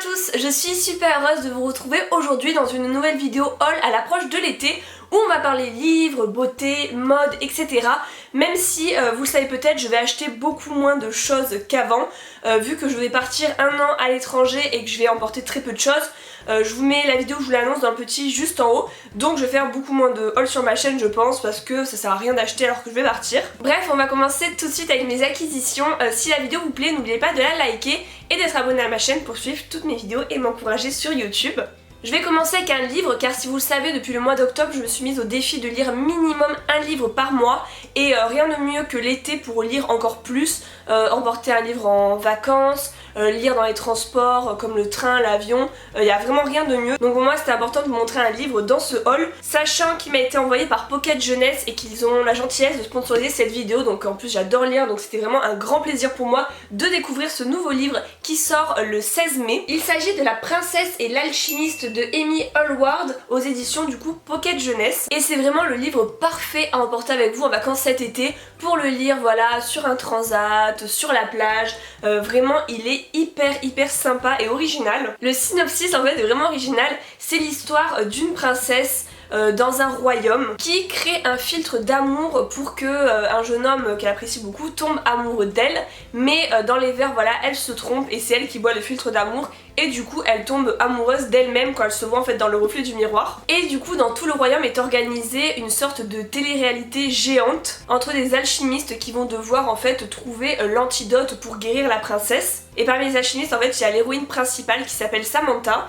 tous, je suis super heureuse de vous retrouver aujourd'hui dans une nouvelle vidéo haul à l'approche de l'été où on va parler livres, beauté, mode, etc. Même si, vous le savez peut-être, je vais acheter beaucoup moins de choses qu'avant vu que je vais partir un an à l'étranger et que je vais emporter très peu de choses. Je vous mets la vidéo, je vous l'annonce dans le petit juste en haut. Donc je vais faire beaucoup moins de haul sur ma chaîne je pense parce que ça sert à rien d'acheter alors que je vais partir. Bref, on va commencer tout de suite avec mes acquisitions. Si la vidéo vous plaît, n'oubliez pas de la liker et d'être abonné à ma chaîne pour suivre toutes mes vidéos et m'encourager sur YouTube. Je vais commencer avec un livre car si vous le savez depuis le mois d'octobre je me suis mise au défi de lire minimum un livre par mois et rien de mieux que l'été pour lire encore plus, emporter un livre en vacances, lire dans les transports comme le train, l'avion, il n'y a vraiment rien de mieux. Donc pour moi c'était important de vous montrer un livre dans ce haul, sachant qu'il m'a été envoyé par Pocket Jeunesse et qu'ils ont la gentillesse de sponsoriser cette vidéo, donc en plus j'adore lire donc c'était vraiment un grand plaisir pour moi de découvrir ce nouveau livre qui sort le 16 mai. Il s'agit de La Princesse et l'Alchimiste de Amy Hallward aux éditions du coup Pocket Jeunesse et c'est vraiment le livre parfait à emporter avec vous en vacances cet été pour le lire voilà sur un transat, sur la plage, vraiment il est hyper sympa et original. Le synopsis en fait est vraiment original, c'est l'histoire d'une princesse dans un royaume qui crée un filtre d'amour pour que un jeune homme qu'elle apprécie beaucoup tombe amoureux d'elle, mais dans les vers voilà elle se trompe et c'est elle qui boit le filtre d'amour et du coup elle tombe amoureuse d'elle-même quand elle se voit en fait dans le reflet du miroir. Et du coup dans tout le royaume est organisée une sorte de télé-réalité géante entre des alchimistes qui vont devoir en fait trouver l'antidote pour guérir la princesse. Et parmi les alchimistes en fait il y a l'héroïne principale qui s'appelle Samantha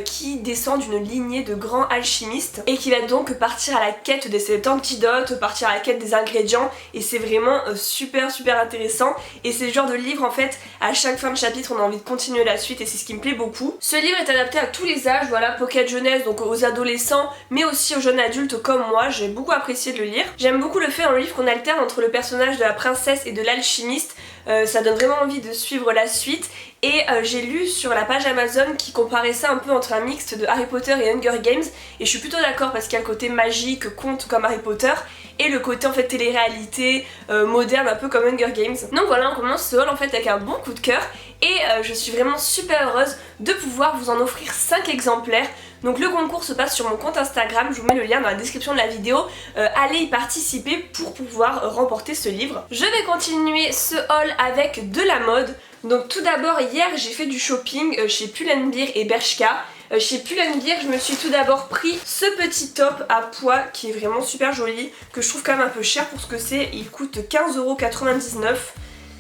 qui descend d'une lignée de grands alchimistes et qui va donc partir à la quête de cet antidote, partir à la quête des ingrédients et c'est vraiment super intéressant et c'est le genre de livre en fait à chaque fin de chapitre on a envie de continuer la suite et c'est ce qui me plaît beaucoup. Ce livre est adapté à tous les âges, voilà, Pocket Jeunesse donc aux adolescents mais aussi aux jeunes adultes comme moi, j'ai beaucoup apprécié de le lire. J'aime beaucoup le fait dans le livre qu'on alterne entre le personnage de la princesse et de l'alchimiste, ça donne vraiment envie de suivre la suite. Et j'ai lu sur la page Amazon qui comparait ça un peu entre un mixte de Harry Potter et Hunger Games et je suis plutôt d'accord parce qu'il y a le côté magique, conte comme Harry Potter et le côté en fait télé-réalité moderne un peu comme Hunger Games. Donc voilà, on commence ce haul en fait avec un bon coup de cœur et je suis vraiment super heureuse de pouvoir vous en offrir 5 exemplaires. Donc le concours se passe sur mon compte Instagram, je vous mets le lien dans la description de la vidéo, allez y participer pour pouvoir remporter ce livre. Je vais continuer ce haul avec de la mode. Donc tout d'abord hier j'ai fait du shopping chez Pull&Bear et Bershka. Chez Pull&Bear je me suis tout d'abord pris ce petit top à pois qui est vraiment super joli, que je trouve quand même un peu cher pour ce que c'est, il coûte 15,99 €.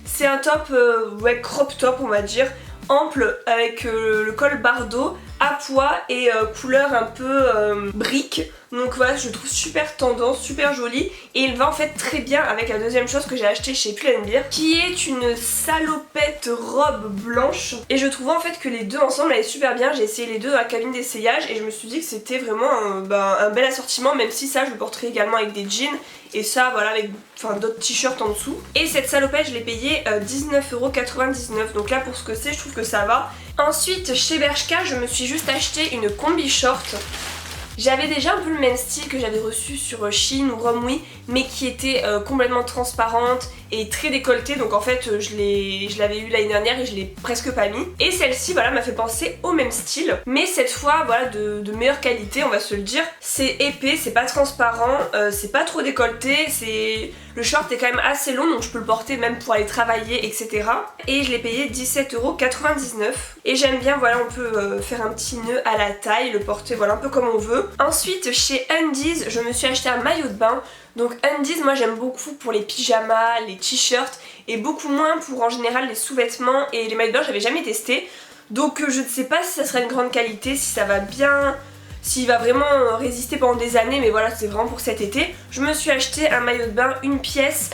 C'est un top, ouais, crop top on va dire, ample avec le col bardeau à pois et couleur un peu brique. Donc voilà, je le trouve super tendance, super joli et il va en fait très bien avec la deuxième chose que j'ai acheté chez Pull&Bear qui est une salopette robe blanche et je trouvais en fait que les deux ensemble allaient super bien. J'ai essayé les deux à la cabine d'essayage et je me suis dit que c'était vraiment un bel assortiment, même si ça je le porterai également avec des jeans et ça voilà avec d'autres t-shirts en dessous. Et cette salopette je l'ai payée 19,99 €, donc là pour ce que c'est je trouve que ça va. Ensuite chez Bershka je me suis juste acheté une combi short. J'avais déjà un peu le même style que j'avais reçu sur Shein ou Romwe mais qui était complètement transparente et très décolletée, donc en fait je l'avais eu l'année dernière et je l'ai presque pas mis. Et celle-ci voilà m'a fait penser au même style mais cette fois voilà de meilleure qualité on va se le dire. C'est épais, c'est pas transparent, c'est pas trop décolleté, le short est quand même assez long donc je peux le porter même pour aller travailler etc. Et je l'ai payé 17,99 € et j'aime bien voilà on peut faire un petit nœud à la taille, le porter voilà un peu comme on veut. Ensuite chez Undies je me suis acheté un maillot de bain. Donc Undies moi j'aime beaucoup pour les pyjamas, les t-shirts et beaucoup moins pour en général les sous-vêtements et les maillots de bain j'avais jamais testé. Donc je ne sais pas si ça sera une grande qualité, si ça va bien, s'il va vraiment résister pendant des années mais voilà c'est vraiment pour cet été. Je me suis acheté un maillot de bain, une pièce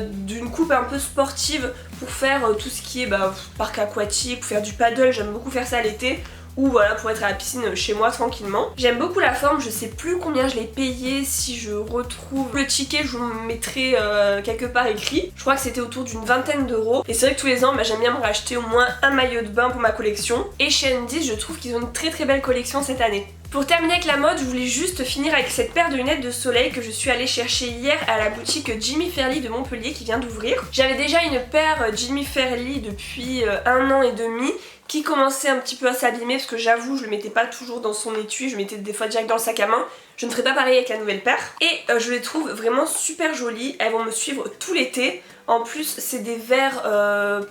d'une coupe un peu sportive pour faire tout ce qui est parc aquatique, pour faire du paddle, j'aime beaucoup faire ça l'été. Ou voilà pour être à la piscine chez moi tranquillement. J'aime beaucoup la forme, je sais plus combien je l'ai payé, si je retrouve le ticket je vous le mettrai quelque part écrit. Je crois que c'était autour d'une vingtaine d'euros et c'est vrai que tous les ans j'aime bien me racheter au moins un maillot de bain pour ma collection. Et chez Undies je trouve qu'ils ont une très belle collection cette année. Pour terminer avec la mode, je voulais juste finir avec cette paire de lunettes de soleil que je suis allée chercher hier à la boutique Jimmy Fairly de Montpellier qui vient d'ouvrir. J'avais déjà une paire Jimmy Fairly depuis 1 an et demi qui commençait un petit peu à s'abîmer parce que j'avoue je le mettais pas toujours dans son étui, je le mettais des fois direct dans le sac à main. Je ne ferai pas pareil avec la nouvelle paire. Et je les trouve vraiment super jolies, elles vont me suivre tout l'été. En plus c'est des verres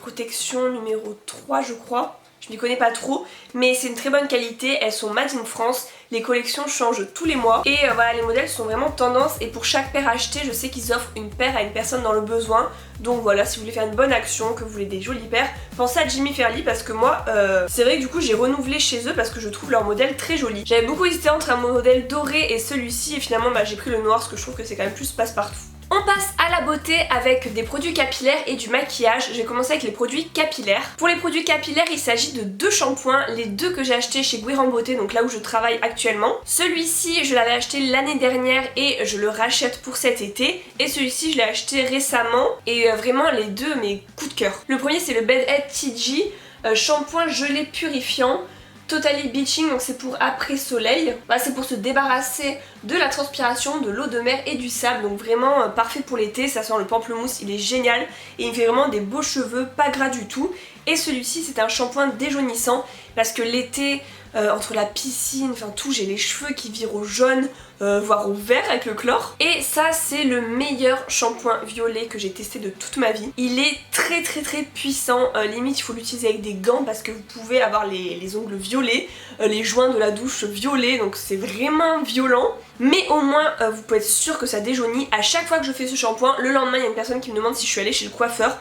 protection numéro 3 je crois. Je m'y connais pas trop, mais c'est une très bonne qualité, elles sont made in France, les collections changent tous les mois et voilà, les modèles sont vraiment tendance et pour chaque paire achetée, je sais qu'ils offrent une paire à une personne dans le besoin. Donc voilà, si vous voulez faire une bonne action, que vous voulez des jolies paires, pensez à Jimmy Fairly parce que moi, c'est vrai que du coup j'ai renouvelé chez eux parce que je trouve leur modèle très joli. J'avais beaucoup hésité entre un modèle doré et celui-ci et finalement j'ai pris le noir parce que je trouve que c'est quand même plus passe-partout. On passe à la beauté avec des produits capillaires et du maquillage. Je vais commencer avec les produits capillaires. Pour les produits capillaires, il s'agit de 2 shampoings, les 2 que j'ai achetés chez Guiran Beauté, donc là où je travaille actuellement. Celui-ci, je l'avais acheté l'année dernière et je le rachète pour cet été. Et celui-ci, je l'ai acheté récemment et vraiment les deux, mes coups de cœur. Le premier, c'est le Bed Head TG, shampoing gelé purifiant. Totally Beaching, donc c'est pour après soleil. Bah, c'est pour se débarrasser de la transpiration, de l'eau de mer et du sable. Donc vraiment parfait pour l'été, ça sent le pamplemousse, il est génial. Et il me fait vraiment des beaux cheveux, pas gras du tout. Et celui-ci c'est un shampoing déjaunissant parce que l'été, entre la piscine, enfin tout, j'ai les cheveux qui virent au jaune, voire au vert avec le chlore. Et ça c'est le meilleur shampoing violet que j'ai testé de toute ma vie. Il est très puissant, limite il faut l'utiliser avec des gants parce que vous pouvez avoir les ongles violets, les joints de la douche violets, donc c'est vraiment violent. Mais au moins vous pouvez être sûr que ça déjaunit. À chaque fois que je fais ce shampoing, le lendemain il y a une personne qui me demande si je suis allée chez le coiffeur.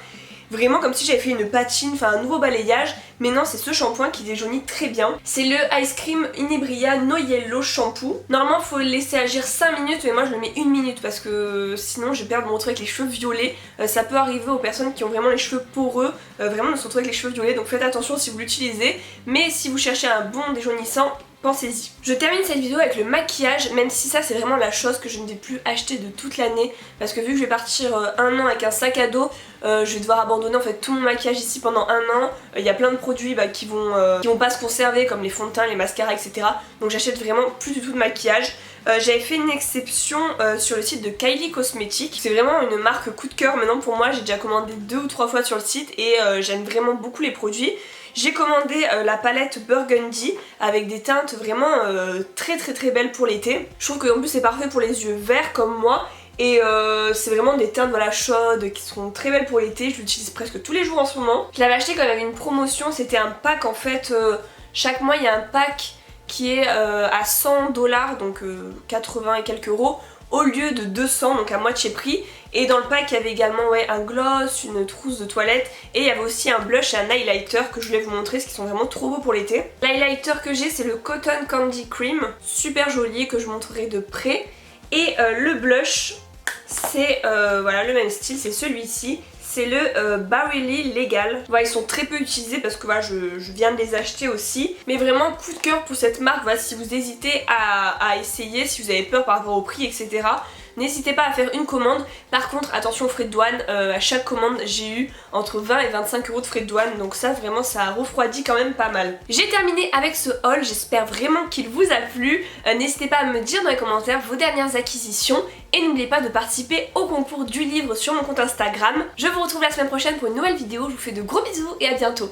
Vraiment comme si j'avais fait une patine, enfin un nouveau balayage. Mais non, c'est ce shampoing qui déjaunit très bien. C'est le Ice Cream Inebria No Yellow Shampoo. Normalement faut le laisser agir 5 minutes, mais moi je le mets 1 minute parce que sinon je vais perdre mon truc avec les cheveux violets. Ça peut arriver aux personnes qui ont vraiment les cheveux poreux, vraiment de se retrouver avec les cheveux violets, donc faites attention si vous l'utilisez. Mais si vous cherchez un bon déjaunissant, pensez-y. Je termine cette vidéo avec le maquillage, même si ça c'est vraiment la chose que je ne vais plus acheter de toute l'année parce que vu que je vais partir un an avec un sac à dos, je vais devoir abandonner en fait tout mon maquillage ici pendant un an. Il y a plein de produits qui vont pas se conserver comme les fonds de teint, les mascaras, etc. Donc j'achète vraiment plus du tout de maquillage. J'avais fait une exception sur le site de Kylie Cosmetics. C'est vraiment une marque coup de cœur maintenant pour moi, j'ai déjà commandé 2 ou 3 fois sur le site et j'aime vraiment beaucoup les produits. J'ai commandé la palette Burgundy avec des teintes vraiment très belles pour l'été. Je trouve qu'en plus c'est parfait pour les yeux verts comme moi. Et c'est vraiment des teintes voilà, chaudes qui sont très belles pour l'été, je l'utilise presque tous les jours en ce moment. Je l'avais acheté quand il y avait une promotion, c'était un pack en fait, chaque mois il y a un pack qui est à 100 $, donc 80 et quelques euros, au lieu de 200, donc à moitié prix. Et dans le pack il y avait également un gloss, une trousse de toilette et il y avait aussi un blush et un highlighter que je voulais vous montrer, ce qui sont vraiment trop beaux pour l'été. L'highlighter que j'ai c'est le Cotton Candy Cream, super joli, que je montrerai de près. Et le blush c'est voilà, le même style, c'est celui-ci. C'est le Barely Legal. Voilà, ils sont très peu utilisés parce que voilà, je viens de les acheter aussi. Mais vraiment coup de cœur pour cette marque. Voilà, si vous hésitez à essayer, si vous avez peur par rapport au prix, etc. N'hésitez pas à faire une commande. Par contre, attention aux frais de douane. À chaque commande, j'ai eu entre 20 et 25 euros de frais de douane. Donc ça, vraiment, ça a refroidi quand même pas mal. J'ai terminé avec ce haul. J'espère vraiment qu'il vous a plu. N'hésitez pas à me dire dans les commentaires vos dernières acquisitions. Et n'oubliez pas de participer au concours du livre sur mon compte Instagram. Je vous retrouve la semaine prochaine pour une nouvelle vidéo. Je vous fais de gros bisous et à bientôt.